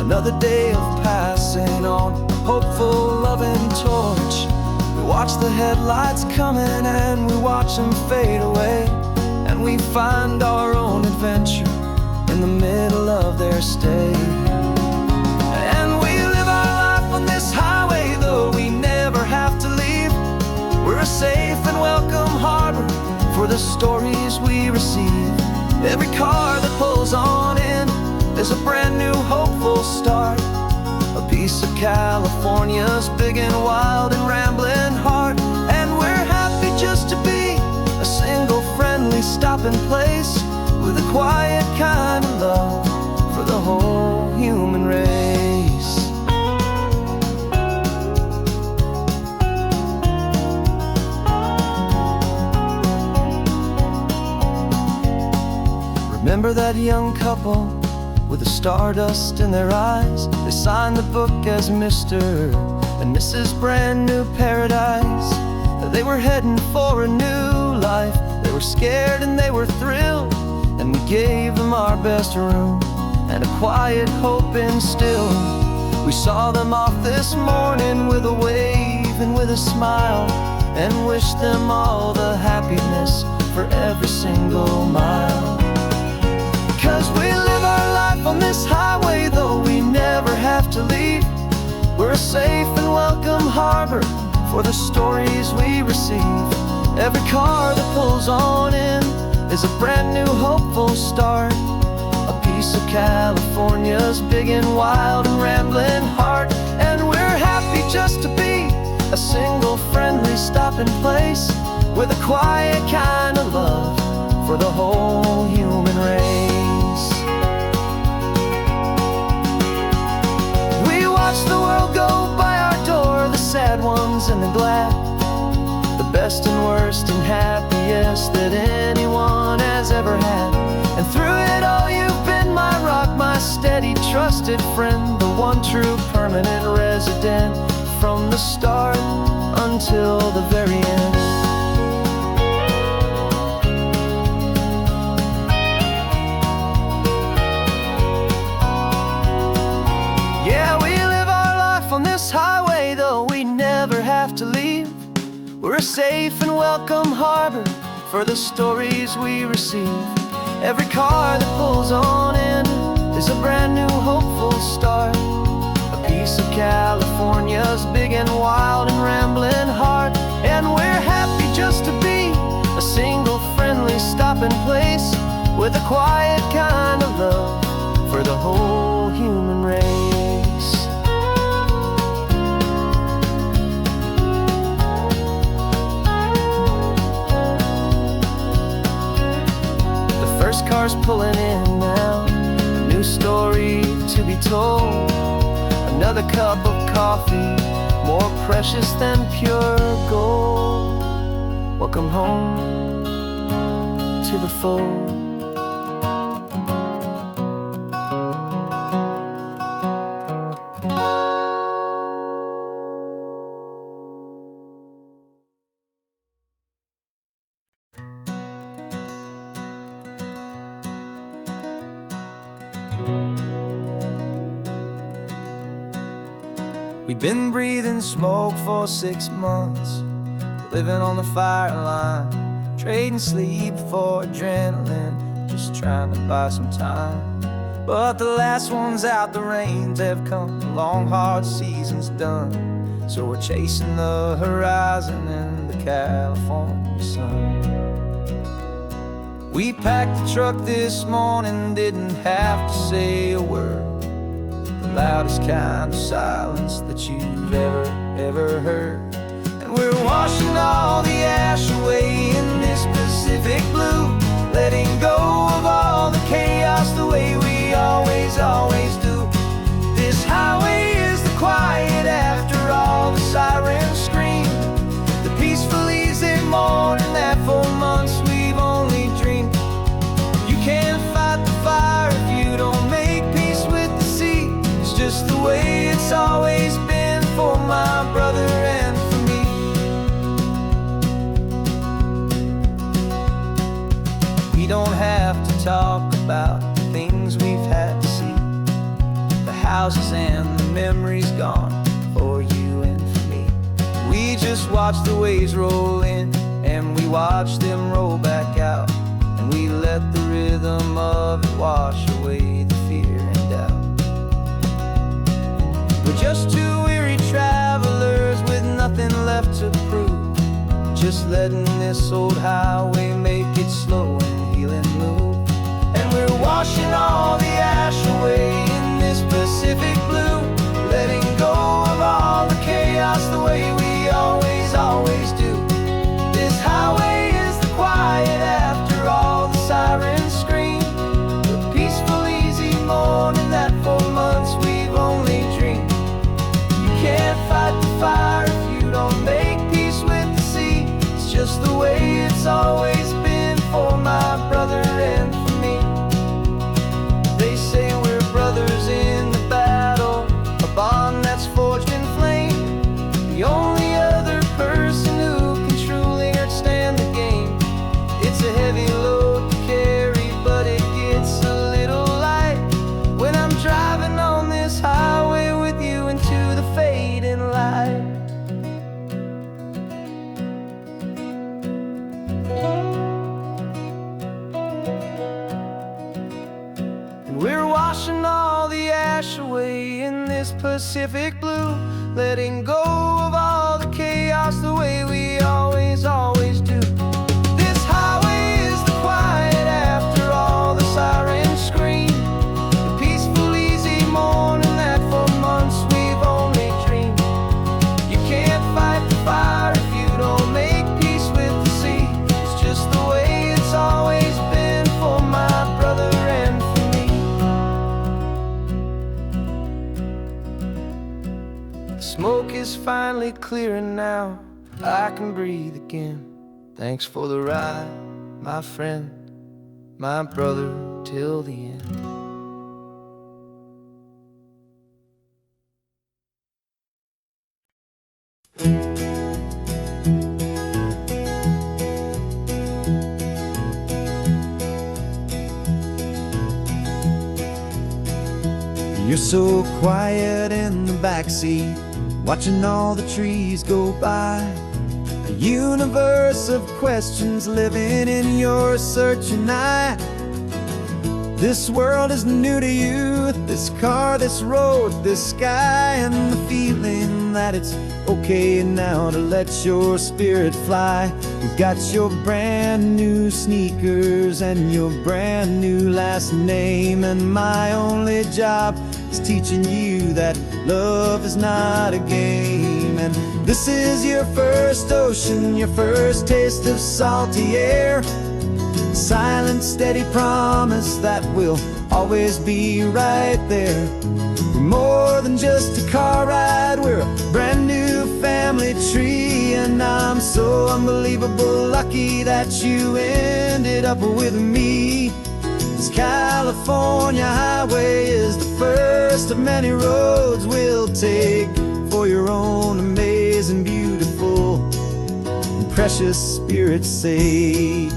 Another day of passing on a hopeful, loving torch. We watch the headlights coming and we watch them fade away, and we find our own adventure in the middle of their stay. And we live our life on this highway, though we never have to leave. We're a safe and welcome harbor for the stories we receive. Every car that pulls on in is a brand new hopeful start, a piece of California's big and wild and rambling heart. And we're happy just to be a single friendly stopping place, with a quiet kind of love for the whole human race. Remember that young couple with the stardust in their eyes? They signed the book as Mr. and Mrs. Brand New Paradise. They were heading for a new life. They were scared and they were thrilled, and we gave them our best room and a quiet hope instilled. We saw them off this morning with a wave and with a smile, and wished them all the happiness for every single mile. 'Cause we live our life on this highway, though we never have to leave. We're a safe and welcome harbor for the stories we receive. Every car that pulls on in is a brand new hopeful start, a piece of California's big and wild and rambling heart. And we're happy just to be a single friendly stopping place, with a quiet kind of love for the whole human race. We watch the world go by our door, the sad ones and the glad, the best and worst and happiest that anyone has ever had. And through it all you've been my rock, my steady trusted friend, the one true permanent resident, from the start until the very end. Yeah, we live our life on this highway, though we never have to leave. We're a safe and welcome harbor for the stories we receive. Every car that pulls on in is a brand new hopeful start, a piece of California's big and wild and rambling heart. And we're happy just to be a single friendly stopping place, with a quiet kind of love for the whole human race. First car's pulling in now, a new story to be told. Another cup of coffee, more precious than pure gold. Welcome home to the fold. We've been breathing smoke for 6 months, living on the fire line, trading sleep for adrenaline, just trying to buy some time. But the last one's out, the rains have come, the long hard season's done, so we're chasing the horizon in the California sun. We packed the truck this morning, didn't have to say a word, the loudest kind of silence that you've ever heard. And we're washing all the ash away in this Pacific blue, letting go of all the chaos the way we always do. This highway is the quiet after all the sirens scream, the peaceful easy morning that for months we've only dreamed. You can't fight the fire if you don't make peace with the sea. It's just the way it's always been for my brother and for me. We don't have to talk about the things we've had to see, the houses and the memories gone for you and for me. We just watch the waves roll in, and we watch them roll back out, and we let the rhythm of it wash away the fear and doubt. We're just two weary travelers with nothing left to prove, just letting this old highway make it slow and healing move. And we're washing all the ash away in this Pacific blue, letting go of all the chaos the way we always, always do. This highway is the quiet after all the sirens scream, the peaceful, easy morning that for months we've only dreamed. You can't fight the fire if you don't make peace with the sea. It's just the way it's always been for my brother and for me. They say we're brothers in the battle, a bond that's forged in flame. The only other person who can truly understand the game. It's a heavy load to carry, but it gets a little light when I'm driving on this highway with you into the fading light. And we're washing all the ash away in this Pacific blue, letting go of all the chaos the way we always, always do. This highway is the quiet after all the sirens scream, the peaceful, easy morning that for months we've only dreamed. You can't fight the fire if you don't make peace with the sea. It's just the way it's always been for my brother and for me. The smoke is finally clearing now, I can breathe again. Thanks for the ride, my friend, my brother, till the end. You're so quiet in the backseat, watching all the trees go by. A universe of questions living in your searching eye. This world is new to you, this car, this road, this sky, and the feeling that it's okay now to let your spirit fly. You've got your brand new sneakers and your brand new last name, and my only job is teaching you that love is not a game. And this is your first ocean, your first taste of salty air, silent, steady promise that we'll always be right there. We're more than just a car ride, we're a brand new family tree, and I'm so unbelievable lucky that you ended up with me. This California highway is the first of many roads we'll take for your own amazing, beautiful, and precious spirit's sake.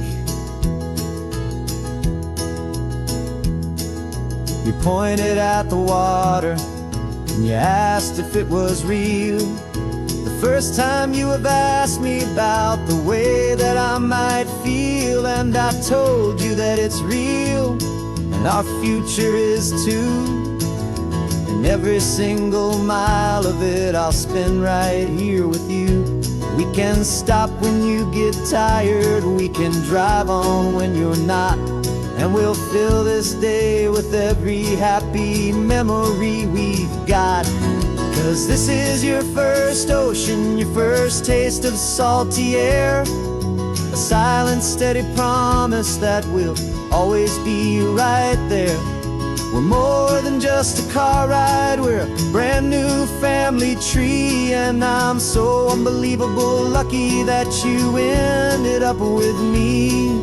You pointed at the water and you asked if it was real. The first time you have asked me about the way that I might feel, and I told you that it's real and our future is too. And every single mile of it I'll spend right here with you. We can stop when you get tired, we can drive on when you're not, and we'll fill this day with every happy memory we've got. 'Cause this is your first ocean, your first taste of salty air, a silent, steady promise that we'll always be right there. We're more than just a car ride, we're a brand new family tree, and I'm so unbelievable lucky that you ended up with me.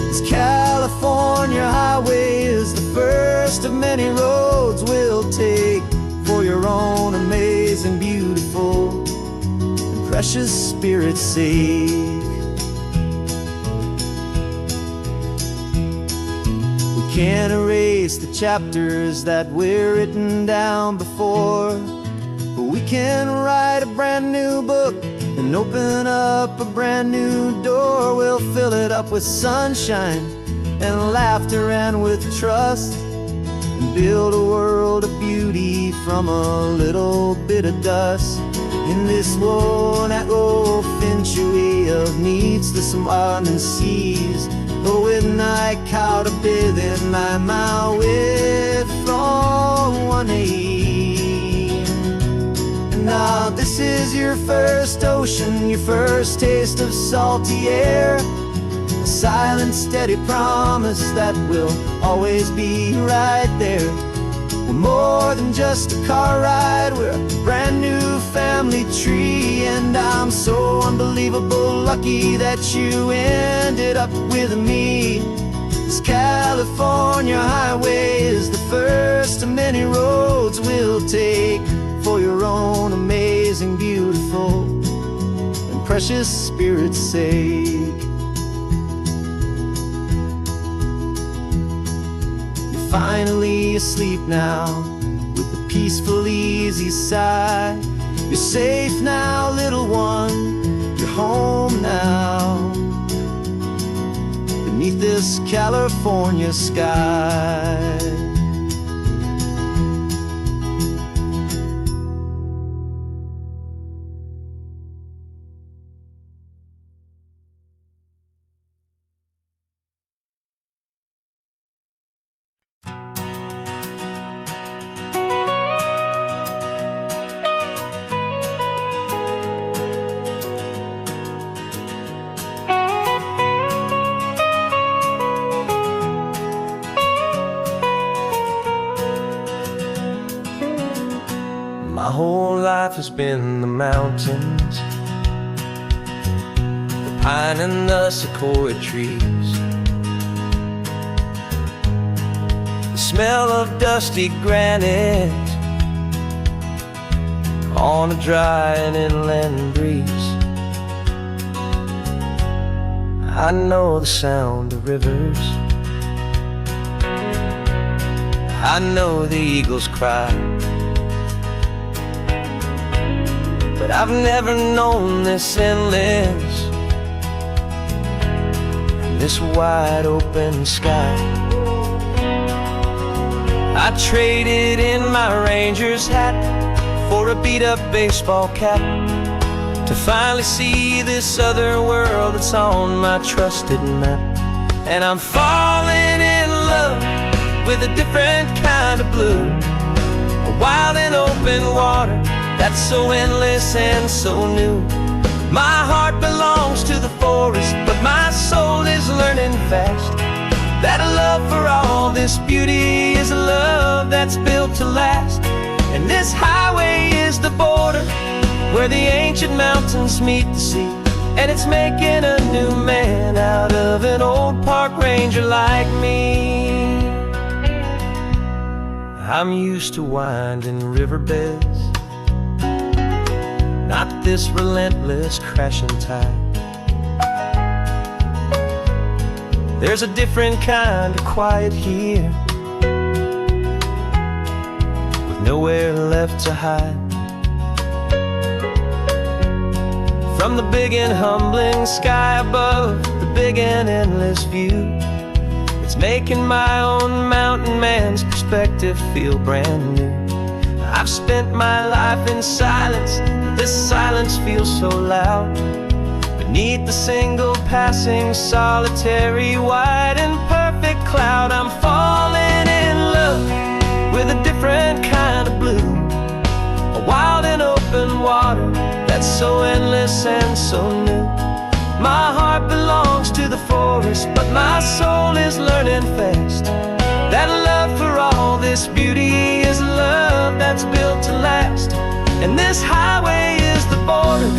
This California highway is the first of many roads we'll take for your own amazing, beautiful, and precious spirit's sake. We can't erase erase the chapters that were written down before. But we can write a brand new book and open up a brand new door. We'll fill it up with sunshine and laughter and with trust, and build a world of beauty from a little bit of dust. In this world that finch of needs the summer seas, with night caught a bit in my mouth with from one aim. And now this is your first ocean, your first taste of salty air, a silent steady promise that we'll always be right there. We're more than just a car ride, we're a brand new family tree. And I'm so unbelievable lucky that you ended up with me. This California highway is the first of many roads we'll take for your own amazing, beautiful, and precious spirit's sake. Finally asleep now, with a peaceful, easy sigh. You're safe now, little one, you're home now, beneath this California sky. My whole life has been the mountains, the pine and the sequoia trees, the smell of dusty granite on a dry and inland breeze. I know the sound of rivers, I know the eagles cry, but I've never known this endless, this wide open sky. I traded in my Ranger's hat for a beat-up baseball cap, to finally see this other world that's on my trusted map. And I'm falling in love with a different kind of blue, a wild and open water that's so endless and so new. My heart belongs to the forest, but my soul is learning fast that a love for all this beauty is a love that's built to last. And this highway is the border where the ancient mountains meet the sea, and it's making a new man out of an old park ranger like me. I'm used to winding riverbeds, not this relentless crashing tide. There's a different kind of quiet here, with nowhere left to hide. From the big and humbling sky above, the big and endless view, it's making my own mountain man's perspective feel brand new. I've spent my life in silence, this silence feels so loud. Beneath the single passing solitary white and perfect cloud, I'm falling in love with a different kind of blue, a wild and open water that's so endless and so new. My heart belongs to the forest, but my soul is learning fast that love for all this beauty is a love that's built to last. And this highway is the border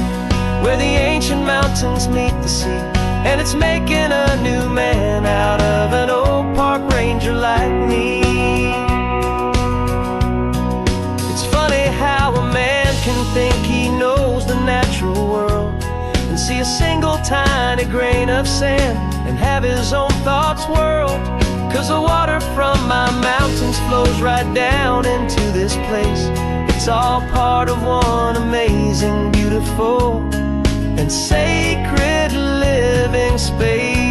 where the ancient mountains meet the sea, and it's making a new man out of an old park ranger like me. It's funny how a man can think he knows the natural world and see a single tiny grain of sand and have his own thoughts whirled, 'Cause the water from my mountains flows right down into this place. It's all part of one amazing, beautiful, and sacred living space.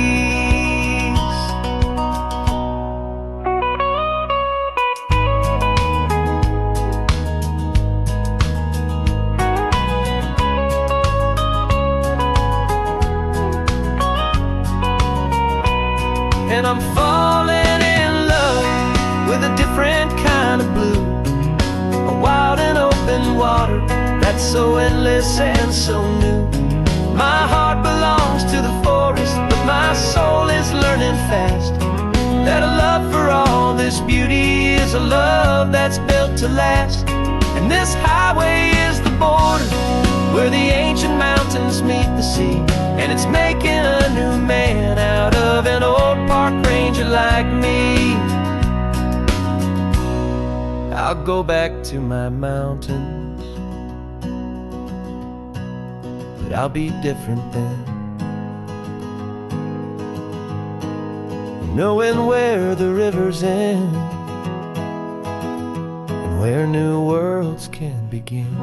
And I'm falling in love with a different kind of blue, a wild and open water that's so endless and so new. My heart belongs to the forest, but my soul is learning fast that a love for all this beauty is a love that's built to last. And this highway is the border where the ancient mountains meet the sea, and it's making a new man out of an old park ranger like me. I'll go back to my mountains, but I'll be different then, knowing where the rivers end and where new worlds can begin.